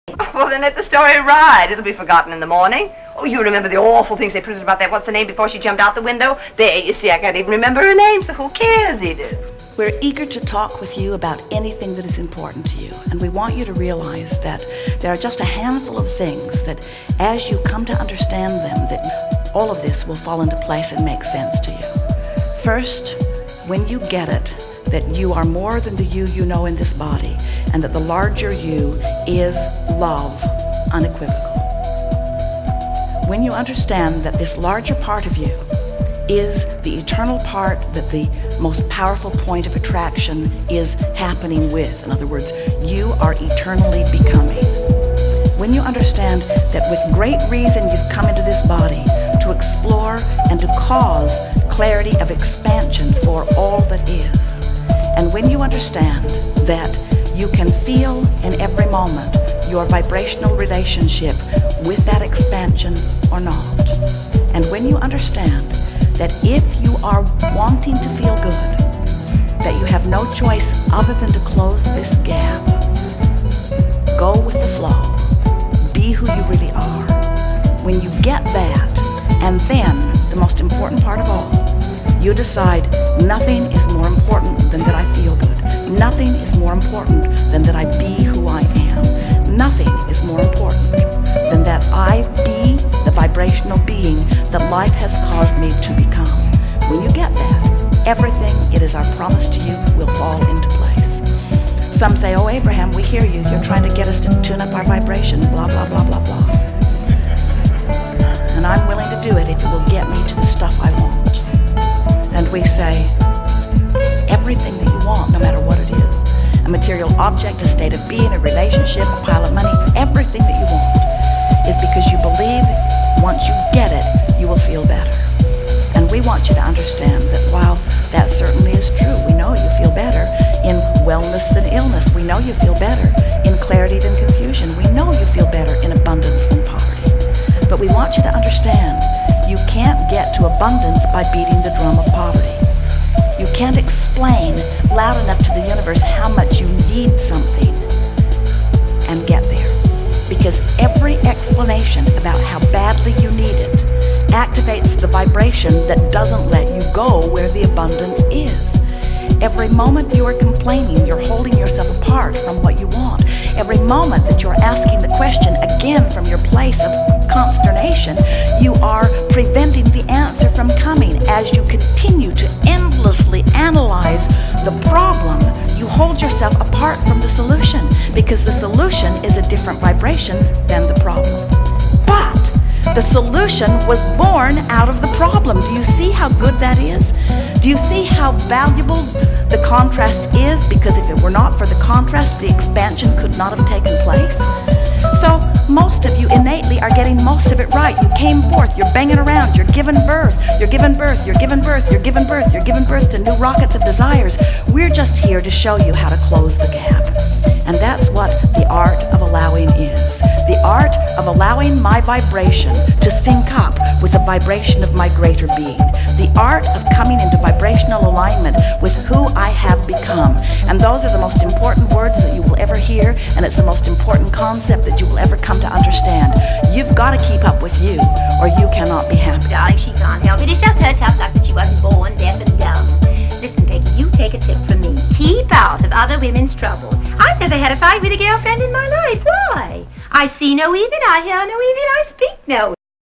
Well, then let the story ride. It'll be forgotten in the morning. Oh, you remember the awful things they printed about that, what's the name, before she jumped out the window? There, you see, I can't even remember her name, so who cares, Edith? We're eager to talk with you about anything that is important to you, and we want you to realize that there are just a handful of things that, as you come to understand them, that all of this will fall into place and make sense to you. First, when you get it, that you are more than the you know in this body, and that the larger you is love, unequivocal. When you understand that this larger part of you is the eternal part that the most powerful point of attraction is happening with, in other words, you are eternally becoming. When you understand that with great reason you've come into this body to explore and to cause clarity of expansion for all that is, and when you understand that you can feel in every moment your vibrational relationship with that expansion or not, and when you understand that if you are wanting to feel good, that you have no choice other than to close this gap, go with the flow, be who you really are. When you get that, and then the most important part of all, you decide nothing is more important than that I feel good. Nothing is more important than that I be who I am. Nothing is more important than that I be the vibrational being that life has caused me to become. When you get that, everything it is our promise to you will fall into place. Some say, oh, Abraham, we hear you. You're trying to get us to tune up our vibration, blah, blah, blah, blah, blah. And I'm willing to do it if it will get me to the stuff I want. And we say, everything that you want, no matter what it is, a material object, a state of being, a relationship, a pile of money, everything that you want is because you believe once you get it, you will feel better. And we want you to understand that while that certainly is true, we know you feel better in wellness than illness. We know you feel better in clarity than confusion. We know you feel better in abundance than poverty. But we want you to understand you can't get to abundance by beating the drum of poverty. You can't explain loud enough to the universe how much you need something and get there. Because every explanation about how badly you need it activates the vibration that doesn't let you go where the abundance is. Every moment you are complaining, you're holding yourself apart from what you want. Every moment that you're asking the question again from your place of consternation, you are preventing the answer from coming. As you continue to endlessly analyze the problem, you hold yourself apart from the solution, because the solution is a different vibration than the problem. But the solution was born out of the problem. Do you see how good that is? Do you see how valuable the contrast is? Because if it were not for the contrast, the expansion could not have taken place. So most of you innately are getting most of it right. You came forth, you're banging around, you're giving birth, you're giving birth, you're giving birth, you're giving birth, you're giving birth to new rockets of desires. We're just here to show you how to close the gap. And that's what the art of allowing is. The art of allowing my vibration to sync up with the vibration of my greater being. The art of coming into vibrational alignment with who I have become. And those are the most important words that you will ever hear, and it's the most important concept that you will ever come to understand. You've got to keep up with you, or you cannot be happy. Darling, she can't help it. It's just her tough luck that she wasn't born deaf and dumb. Listen, Peggy, you take a tip from me. Keep out of other women's troubles. I've never had a fight with a girlfriend in my life. Why? I see no evil, I hear no evil, I speak no